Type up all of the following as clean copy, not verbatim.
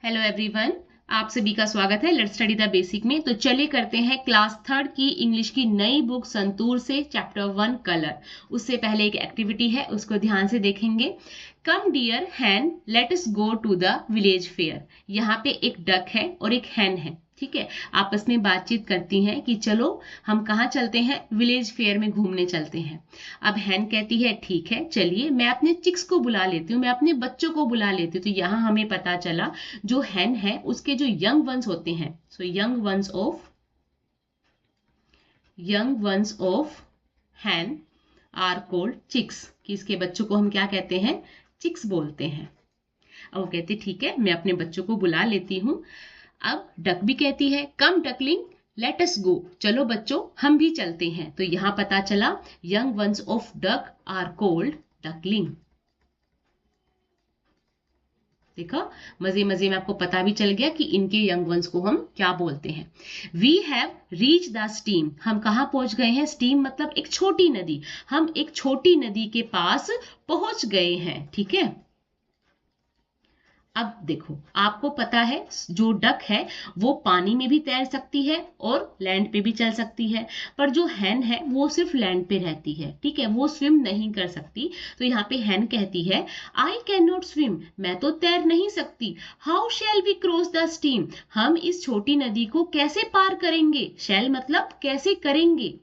Hello everyone, आप सभी का स्वागत है लेट्स स्टडी द बेसिक में। तो चलिए करते हैं क्लास थर्ड की इंग्लिश की नई बुक संतूर से चैप्टर 1 कलर। उससे पहले एक एक्टिविटी है, उसको ध्यान से देखेंगे। Come dear hen let us go to the village fair. यहाँ पे एक डक है और एक हैन है, ठीक है। आपस में बातचीत करती हैं कि चलो हम कहाँ चलते हैं, विलेज फेयर में घूमने चलते हैं। अब हैन कहती है ठीक है चलिए, मैं अपने चिक्स को बुला लेती हूँ, मैं अपने बच्चों को बुला लेती हूँ। तो यहाँ हमें पता चला जो हैन है उसके जो यंग वंस होते हैं, so young ones of hen are called chicks, कि इसके बच्चों को हम क्या कहते हैं, चिक्स बोलते हैं। अब वो कहती ठीक है मैं अपने बच्चों को बुला लेती हूँ। अब डक भी कहती है कम डकलिंग लेट अस गो, चलो बच्चों हम भी चलते हैं। तो यहां पता चला young ones of duck are called duckling. देखा, मजे मजे में आपको पता भी चल गया कि इनके यंग वंस को हम क्या बोलते हैं। We have reach the stream, हम कहां पहुंच गए हैं। स्ट्रीम मतलब एक छोटी नदी, हम एक छोटी नदी के पास पहुंच गए हैं, ठीक है। अब देखो, आपको पता है जो डक है वो पानी में भी तैर सकती है और लैंड पे भी चल सकती है, पर जो हैन है वो सिर्फ लैंड पे रहती है, ठीक है, वो स्विम नहीं कर सकती। तो यहाँ पे हैन कहती है आई कैन नॉट स्विम, मैं तो तैर नहीं सकती। How shall we cross the stream, हम इस छोटी नदी को कैसे पार करेंगे। शैल मतलब कैसे करेंगे,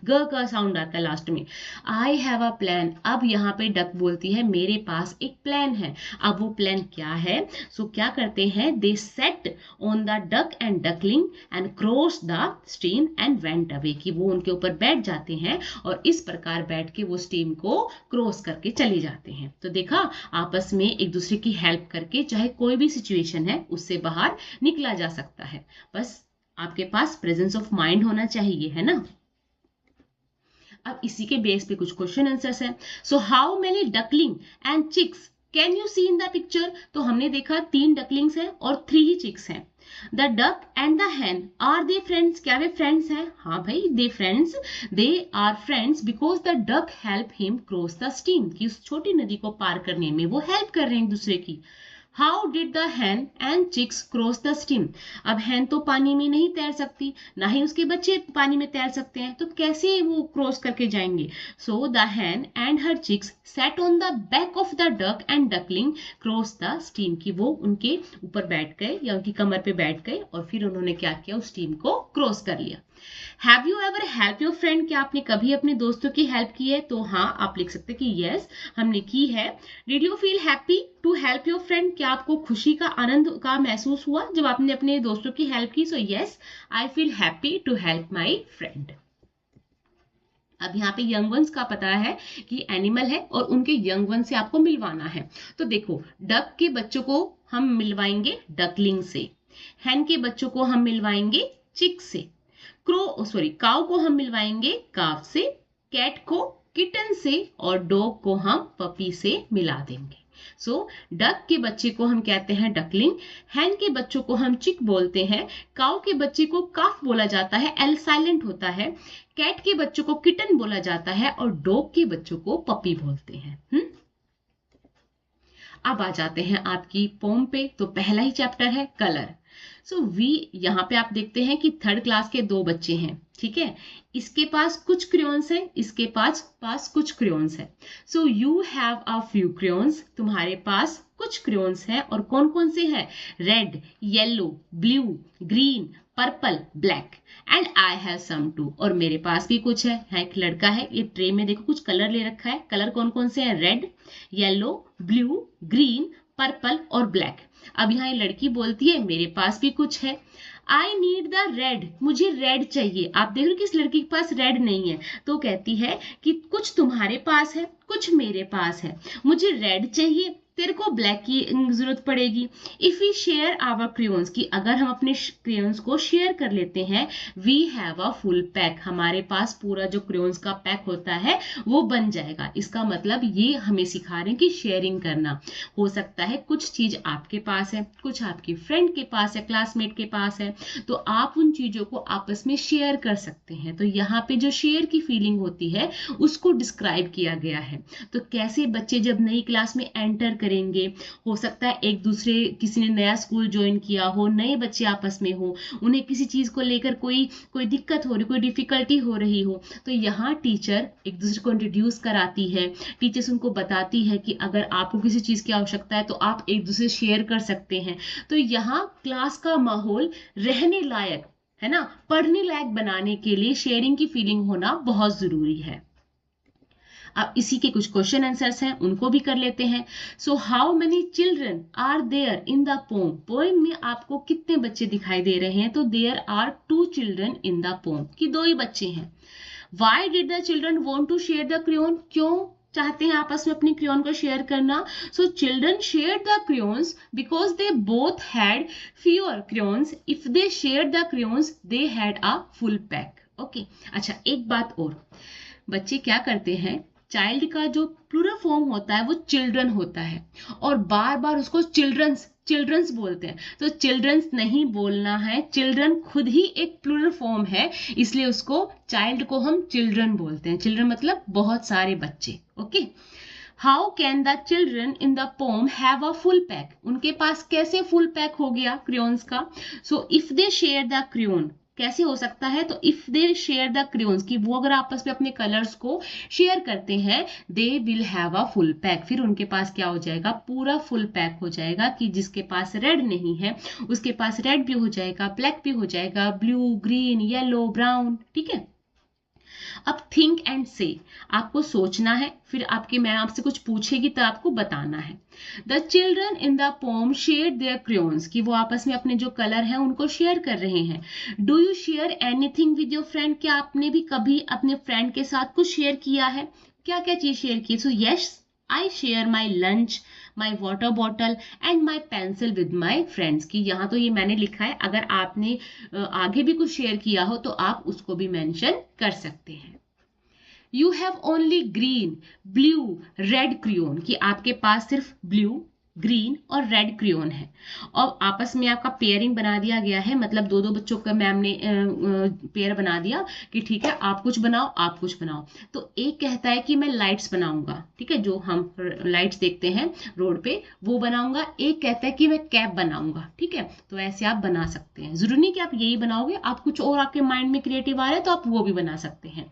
ग का साउंड आता है लास्ट में। आई हैव अ प्लान, अब यहाँ पे डक बोलती है मेरे पास एक प्लान है। अब वो प्लान क्या है, सो क्या करते हैं, they set on the duck and duckling and cross the stream and went away, कि वो उनके ऊपर बैठ जाते हैं और इस प्रकार बैठ के वो स्ट्रीम को क्रॉस करके चले जाते हैं। तो देखा, आपस में एक दूसरे की हेल्प करके चाहे कोई भी सिचुएशन है उससे बाहर निकला जा सकता है। बस आपके पास प्रेजेंस ऑफ माइंड होना चाहिए, है ना। अब इसी के बेस पे कुछ क्वेश्चन आंसर्स हैं। So how many duckling and chicks can you see in the picture, तो हमने देखा 3 डकलिंग्स हैं और 3 ही चिक्स हैं। The duck and the hen are they friends, क्या वे फ्रेंड्स हैं। हाँ भाई, they are friends because the duck help him cross the stream, कि उस छोटी नदी को पार करने में वो हेल्प कर रहे हैं एक दूसरे की। How did the hen and chicks cross the stream, अब हैन तो पानी में नहीं तैर सकती, ना ही उसके बच्चे पानी में तैर सकते हैं, तो कैसे वो क्रॉस करके जाएंगे। So the hen and her chicks set on the back of the duck and duckling cross the stream, कि वो उनके ऊपर बैठ गए या उनकी कमर पे बैठ गए और फिर उन्होंने क्या किया, उस स्ट्रीम को क्रॉस कर लिया। Have you ever help your friend, क्या आपने कभी अपने दोस्तों की हेल्प की है, तो हाँ आप लिख सकते हैं कि यस हमने की है। Did you feel happy to help your friend, क्या आपको खुशी का, आनंद का महसूस हुआ जब आपने अपने दोस्तों की हेल्प की। So yes I feel happy to help my friend. अब यहाँ पे यंग वंस का पता है कि एनिमल है और उनके यंग वंस से आपको मिलवाना है। तो देखो, डक के बच्चों को हम मिलवाएंगे डकलिंग से, हैन के बच्चों को हम मिलवाएंगे चिक से, काउ को हम मिलवाएंगे काफ से, कैट को किटन से और डॉग को हम पपी से मिला देंगे। सो डक के बच्चे को हम कहते हैं डकलिंग, हैन के बच्चों को हम चिक बोलते हैं, काउ के बच्चे को काफ बोला जाता है, एल साइलेंट होता है, कैट के बच्चों को किटन बोला जाता है और डॉग के बच्चों को पपी बोलते हैं। अब आ जाते हैं आपकी पोम पे। तो पहला ही चैप्टर है कलर। सो यहाँ पे आप देखते हैं कि 3rd क्लास के 2 बच्चे हैं, ठीक है। इसके पास कुछ क्रेयॉन्स है, इसके पास कुछ क्रेयॉन्स है। So you have a few crayons, तुम्हारे पास कुछ क्रेयॉन्स हैं और कौन कौन से हैं, red, yellow, blue, green, purple, black and I have some too, और मेरे पास भी कुछ है। एक लड़का है, ये ट्रे में देखो कुछ कलर ले रखा है। कलर कौन कौन से हैं, red, yellow, blue, green, purple और ब्लैक। अब यहाँ ये लड़की बोलती है मेरे पास भी कुछ है। आई नीड द रेड, मुझे रेड चाहिए। आप देख रहे हो कि इस लड़की के पास रेड नहीं है, तो कहती है कि कुछ तुम्हारे पास है कुछ मेरे पास है, मुझे रेड चाहिए, तेरे को ब्लैक की जरूरत पड़ेगी। If we share our crayons, की अगर हम अपने क्रेयॉन्स को शेयर कर लेते हैं, we have a full pack, हमारे पास पूरा जो क्रेयॉन्स का पैक होता है वो बन जाएगा। इसका मतलब ये हमें सिखा रहे हैं कि शेयरिंग करना। हो सकता है कुछ चीज आपके पास है, कुछ आपकी फ्रेंड के पास है, क्लासमेट के पास है, तो आप उन चीजों को आपस में शेयर कर सकते हैं। तो यहाँ पे जो शेयर की फीलिंग होती है उसको डिस्क्राइब किया गया है। तो कैसे बच्चे जब नई क्लास में एंटर करेंगे। हो सकता है एक दूसरे किसी ने नया स्कूल ज्वाइन किया हो, नए बच्चे आपस में हो, उन्हें किसी चीज को लेकर कोई दिक्कत हो रही, कोई डिफिकल्टी हो रही हो, तो यहाँ टीचर एक दूसरे को इंट्रोड्यूस कराती है। टीचर्स उनको बताती है कि अगर आपको किसी चीज की आवश्यकता है तो आप एक दूसरे शेयर कर सकते हैं। तो यहाँ क्लास का माहौल रहने लायक, है ना, पढ़ने लायक बनाने के लिए शेयरिंग की फीलिंग होना बहुत जरूरी है। अब इसी के कुछ क्वेश्चन आंसर्स हैं, उनको भी कर लेते हैं। So how many children are there in the poem? Poem में आपको कितने बच्चे दिखाई दे रहे हैं? तो there are 2 children in the poem, कि 2 ही बच्चे हैं। Why did the children want to share the crayon? क्यों चाहते हैं आपस में अपनी क्रेयॉन को शेयर करना? So children share the crayons because they both had fewer crayons. If they share the crayons they had a full pack. Okay, अच्छा एक बात और, बच्चे क्या करते हैं, चाइल्ड का जो प्लूरल फॉर्म होता है वो चिल्ड्रन होता है, और बार बार उसको चिल्ड्रंस बोलते हैं। तो चिल्ड्रंस नहीं बोलना है, चिल्ड्रन खुद ही एक प्लूरल फॉर्म है, इसलिए उसको चाइल्ड को हम चिल्ड्रन बोलते हैं। चिल्ड्रन मतलब बहुत सारे बच्चे। Okay, how can the children in the pome have a full pack? उनके पास कैसे फुल पैक हो गया क्रेयॉन्स का? So if they share the crayon, कैसे हो सकता है? तो if they share the crayons, कि वो अगर आपस में अपने कलर्स को शेयर करते हैं, they will have a full pack, फिर उनके पास क्या हो जाएगा? पूरा फुल पैक हो जाएगा, कि जिसके पास रेड नहीं है उसके पास रेड भी हो जाएगा, ब्लैक भी हो जाएगा, ब्लू, ग्रीन, येलो, ब्राउन। ठीक है, अब थिंक एंड से, आपको सोचना है, फिर आपके मैम आपसे कुछ पूछेगी तो आपको बताना है। The children in the pome share their crayons, कि वो आपस में अपने जो कलर हैं उनको शेयर कर रहे हैं। Do you share anything with your friend? क्या आपने भी कभी अपने फ्रेंड के साथ कुछ शेयर किया है? क्या क्या चीज शेयर की? So yes, I share my lunch, my water bottle and my pencil with my friends. की यहाँ तो ये मैंने लिखा है, अगर आपने आगे भी कुछ शेयर किया हो तो आप उसको भी मेंशन कर सकते हैं। You have only green, blue, red crayon, कि आपके पास सिर्फ ब्लू, ग्रीन और रेड क्रेयॉन है, और आपस में आपका पेयरिंग बना दिया गया है, मतलब 2-2 बच्चों का मैम ने पेयर बना दिया कि ठीक है आप कुछ बनाओ आप कुछ बनाओ। तो एक कहता है कि मैं लाइट्स बनाऊंगा, ठीक है, जो हम लाइट्स देखते हैं रोड पे वो बनाऊंगा। एक कहता है कि मैं कैप बनाऊंगा। ठीक है, तो ऐसे आप बना सकते हैं, जरूरी नहीं कि आप यही बनाओगे, आप कुछ और आपके माइंड में क्रिएटिव आ रहा है तो आप वो भी बना सकते हैं।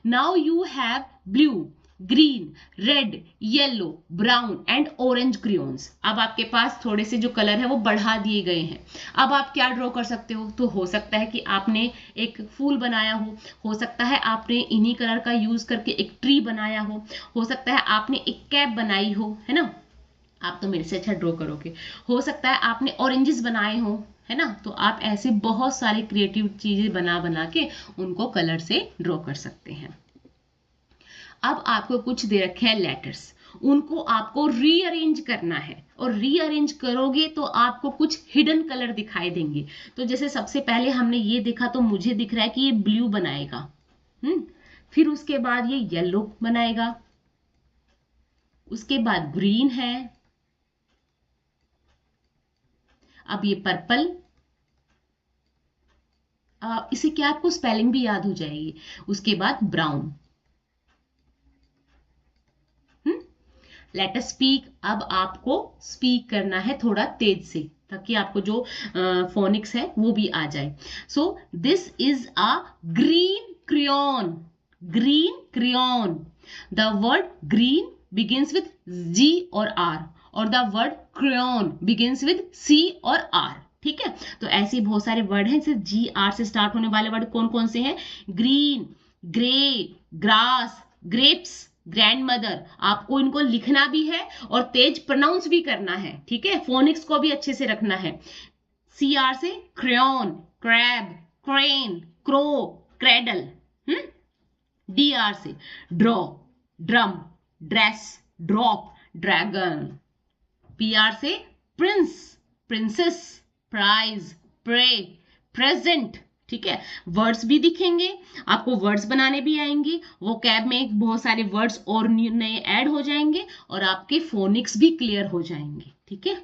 Now you have blue, green, red, yellow, brown and orange crayons. अब आपके पास थोड़े से जो कलर है वो बढ़ा दिए गए हैं। अब आप क्या ड्रॉ कर सकते हो? तो हो सकता है कि आपने एक फूल बनाया हो सकता है आपने इन्हीं कलर का यूज करके एक ट्री बनाया हो सकता है आपने एक कैप बनाई हो, है ना, आप तो मेरे से अच्छा ड्रॉ करोगे। हो सकता है आपने ऑरेंजेस बनाए हो, है ना, तो आप ऐसे बहुत सारे क्रिएटिव चीजें बना बना के उनको कलर से ड्रॉ कर सकते हैं। अब आपको कुछ दे रखे हैं लेटर्स, उनको आपको रीअरेंज करना है, और रीअरेंज करोगे तो आपको कुछ हिडन कलर दिखाई देंगे। तो जैसे सबसे पहले हमने ये देखा तो मुझे दिख रहा है कि ये ब्लू बनाएगा, फिर उसके बाद ये येलो बनाएगा, उसके बाद ग्रीन है, अब ये पर्पल, इसे क्या आपको स्पेलिंग भी याद हो जाएगी, उसके बाद ब्राउन। लेट अस स्पीक, अब आपको स्पीक करना है थोड़ा तेज से ताकि आपको जो फोनिक्स है वो भी आ जाए। So this is a green crayon, green crayon. The word green begins with G और आर, और the word crayon begins with C और आर। ठीक है, तो ऐसे बहुत सारे वर्ड हैं जैसे जी आर से स्टार्ट होने वाले वर्ड कौन कौन से हैं? Green, grey, grass, grapes, grand mother. आपको इनको लिखना भी है और तेज प्रोनाउंस भी करना है। ठीक है, फोनिक्स को भी अच्छे से रखना है। सी आर से crayon, crab, crane, crow, cradle. D R से draw, drum, dress, drop, dragon. P R से prince, princess, prize, pray, present. ठीक है, वर्ड्स भी दिखेंगे, आपको वर्ड्स बनाने भी आएंगे, वो कैब में बहुत सारे वर्ड्स और नए ऐड हो जाएंगे और आपके फोनिक्स भी क्लियर हो जाएंगे। ठीक है,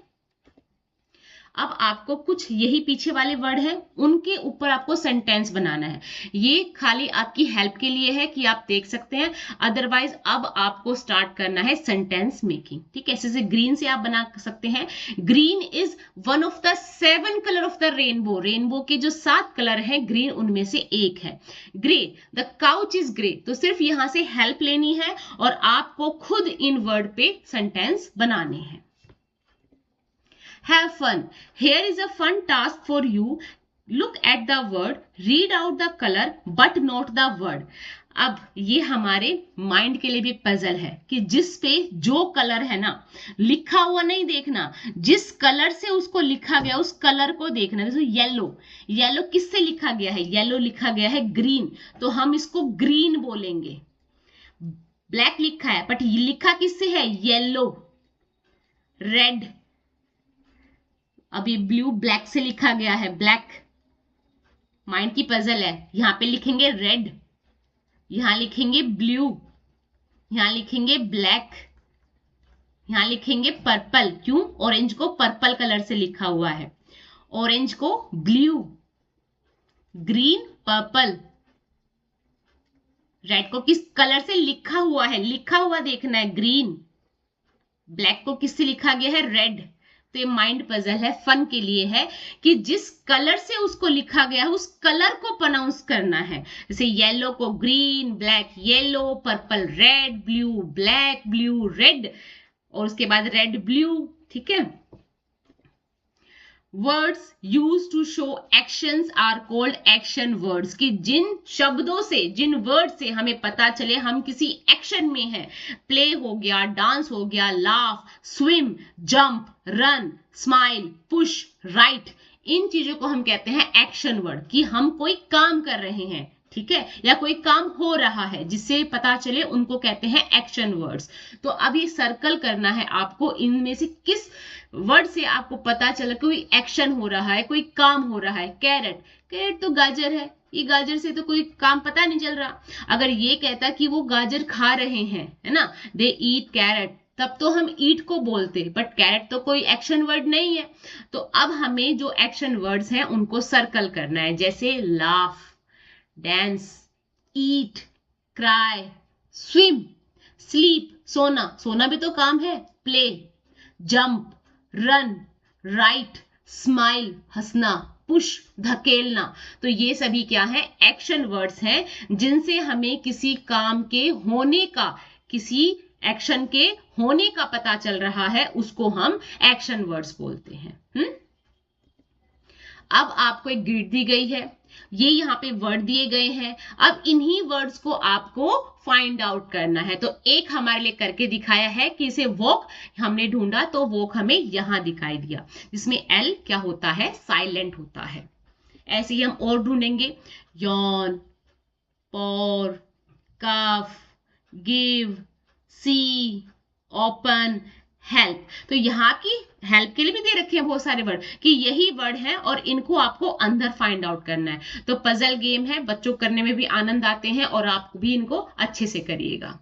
अब आपको कुछ यही पीछे वाले वर्ड है उनके ऊपर आपको सेंटेंस बनाना है। ये खाली आपकी हेल्प के लिए है कि आप देख सकते हैं, अदरवाइज अब आपको स्टार्ट करना है सेंटेंस मेकिंग। ठीक है, जैसे ग्रीन से आप बना सकते हैं, green is one of the 7 colour of the rainbow. Rainbow के जो 7 कलर हैं, ग्रीन उनमें से एक है। Grey, the couch is grey. तो सिर्फ यहां से हेल्प लेनी है और आपको खुद इन वर्ड पे सेंटेंस बनाने हैं। Have fun. Here is a fun task for you. Look at the word, read out the color, but not the word. अब ये हमारे माइंड के लिए भी एक पजल है कि जिस पे जो कलर है ना, लिखा हुआ नहीं देखना, जिस कलर से उसको लिखा गया उस कलर को देखना। जैसे येलो, येलो किससे लिखा गया है? येलो लिखा गया है ग्रीन, तो हम इसको ग्रीन बोलेंगे। ब्लैक लिखा है बट ये लिखा किससे है? येलो। रेड, अभी ब्लू ब्लैक से लिखा गया है, ब्लैक। माइंड की पजल है, यहां पे लिखेंगे रेड, यहां लिखेंगे ब्लू, यहां लिखेंगे ब्लैक, यहां लिखेंगे पर्पल। क्यों? ऑरेंज को पर्पल कलर से लिखा हुआ है, ऑरेंज को ब्लू, ग्रीन पर्पल। रेड को किस कलर से लिखा हुआ है? लिखा हुआ देखना है, ग्रीन। ब्लैक को किससे लिखा गया है? रेड। तो ये माइंड पजल है, फन के लिए है कि जिस कलर से उसको लिखा गया है उस कलर को प्रोनाउंस करना है। जैसे येलो को green, black yellow, purple red, blue black, blue red, और उसके बाद रेड ब्लू। ठीक है। Words use to show actions are called action words, कि जिन शब्दों से, जिन वर्ड से हमें पता चले हम किसी एक्शन में हैं, प्ले हो गया, डांस हो गया, laugh, swim, jump, run, smile, push, write, इन चीजों को हम कहते हैं एक्शन वर्ड, कि हम कोई काम कर रहे हैं। ठीक है, या कोई काम हो रहा है जिससे पता चले, उनको कहते हैं एक्शन वर्ड्स। तो अब ये सर्कल करना है आपको, इनमें से किस वर्ड से आपको पता चला कोई एक्शन हो रहा है, कोई काम हो रहा है। कैरेट, कैरेट तो गाजर है, ये गाजर से तो कोई काम पता नहीं चल रहा। अगर ये कहता कि वो गाजर खा रहे हैं, है ना, दे ईट कैरेट, तब तो हम ईट को बोलते, बट कैरेट तो कोई एक्शन वर्ड नहीं है। तो अब हमें जो एक्शन वर्ड्स हैं उनको सर्कल करना है, जैसे लाफ, डांस, ईट, क्राई, स्विम, स्लीप, सोना, सोना भी तो काम है, play, jump, run, right, smile, हंसना, पुश, धकेलना। तो ये सभी क्या है? एक्शन वर्ड्स हैं, जिनसे हमें किसी काम के होने का, किसी एक्शन के होने का पता चल रहा है, उसको हम एक्शन वर्ड्स बोलते हैं। अब आपको एक ग्रिड दी गई है, ये यहाँ पे वर्ड दिए गए हैं। अब इन्हीं वर्ड्स को आपको फाइंड आउट करना है। तो एक हमारे लिए करके दिखाया है कि इसे वॉक हमने ढूंढा, तो वॉक हमें यहां दिखाई दिया, जिसमें एल क्या होता है? साइलेंट होता है। ऐसे ही हम और ढूंढेंगे, यॉन, पॉर, कफ, गिव, सी, ओपन, हेल्प। तो यहाँ की हेल्प के लिए भी दे रखे हैं बहुत सारे वर्ड, कि यही वर्ड है और इनको आपको अंदर फाइंड आउट करना है। तो पजल गेम है, बच्चों करने में भी आनंद आते हैं और आप भी इनको अच्छे से करिएगा।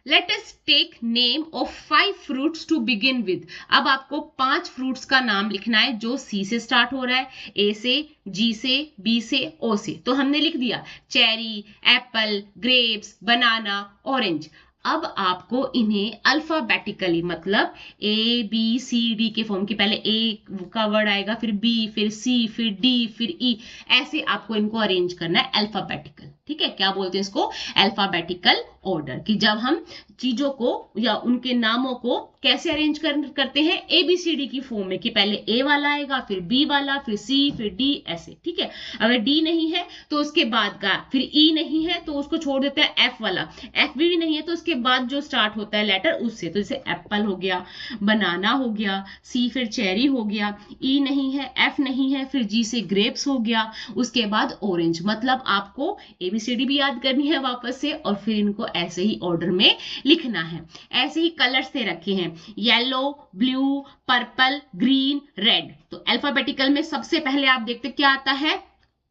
Let us take name of 5 fruits to begin with. अब आपको 5 फ्रूट्स का नाम लिखना है जो सी से स्टार्ट हो रहा है, ए से, जी से, बी से, ओ से। तो हमने लिख दिया चेरी, एप्पल, ग्रेप्स, बनाना, ऑरेंज। अब आपको इन्हें अल्फाबेटिकली, मतलब ए बी सी डी के फॉर्म की, पहले ए का वर्ड आएगा, फिर बी, फिर सी, फिर डी, फिर ई, ऐसे आपको इनको अरेंज करना है अल्फाबेटिकल। ठीक है, क्या बोलते हैं इसको? Alphabetical order. कि जब हम चीजों को या उनके नामों को कैसे अरेंज करते हैं, ए बी सी डी की फॉर्म में, कि पहले ए वाला आएगा, फिर बी वाला, फिर सी, फिर डी, ऐसे। ठीक है, अगर डी नहीं है तो उसके बाद का, फिर ई नहीं है तो उसको छोड़ देते हैं एफ वाला, एफ भी नहीं है तो उसके बाद जो स्टार्ट होता है लेटर उससे। तो जैसे एप्पल हो गया, बनाना हो गया, सी फिर चेरी हो गया, ई नहीं है, एफ नहीं है, फिर जी से ग्रेप्स हो गया, उसके बाद ऑरेंज। मतलब आपको एबीसीडी भी याद करनी है वापस से, और फिर इनको ऐसे ही ऑर्डर में लिखना है। ऐसे ही कलर्स से रखे हैं, yellow, blue, purple, green, red. तो अल्फाबेटिकल में सबसे पहले आप देखते क्या आता है?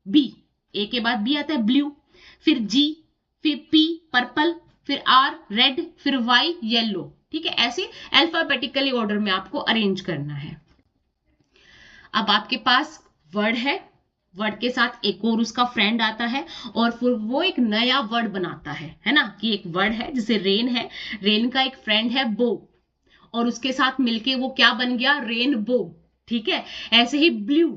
बी, ए के बाद बी आता है, ब्लू, फिर जी, फिर पी, पर्पल, फिर आर, रेड, फिर वाई, येलो। ठीक है, ऐसे अल्फाबेटिकली ऑर्डर में आपको अरेंज करना है। अब आपके पास वर्ड है, वर्ड के साथ एक और उसका फ्रेंड आता है और फिर वो एक नया वर्ड बनाता है ना, कि एक वर्ड है जैसे रेन है, रेन का एक फ्रेंड है बो, और उसके साथ मिलके वो क्या बन गया, रेनबो। ठीक है, ऐसे ही ब्लू,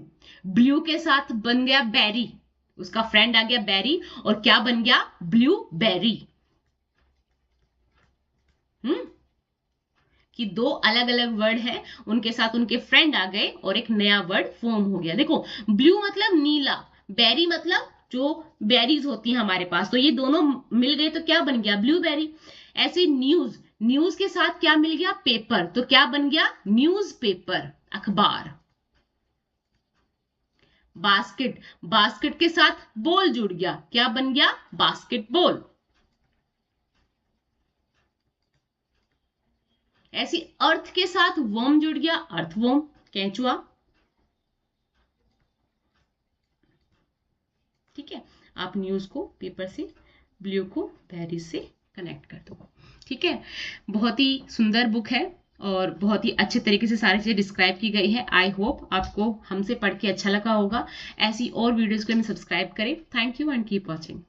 ब्लू के साथ बन गया बेरी, उसका फ्रेंड आ गया बेरी और क्या बन गया, ब्लू बेरी। कि दो अलग अलग वर्ड है, उनके साथ उनके फ्रेंड आ गए और एक नया वर्ड फॉर्म हो गया। देखो ब्लू मतलब नीला, बेरी मतलब जो बेरीज होती हैं हमारे पास, तो ये दोनों मिल गए तो क्या बन गया, ब्लूबेरी। ऐसे न्यूज, न्यूज के साथ क्या मिल गया, पेपर, तो क्या बन गया, न्यूज पेपर, अखबार। बास्केट, बास्केट के साथ बॉल जुड़ गया, क्या बन गया, बास्केटबॉल। ऐसी अर्थ के साथ वर्म जुड़ गया, अर्थवर्म, केंचुआ। ठीक है, आप न्यूज को पेपर से, ब्लू को बेरी से कनेक्ट कर दो। ठीक है, बहुत ही सुंदर बुक है और बहुत ही अच्छे तरीके से सारी चीजें डिस्क्राइब की गई है। आई होप आपको हमसे पढ़ के अच्छा लगा होगा। ऐसी और वीडियोस के लिए सब्सक्राइब करें। Thank you and keep watching.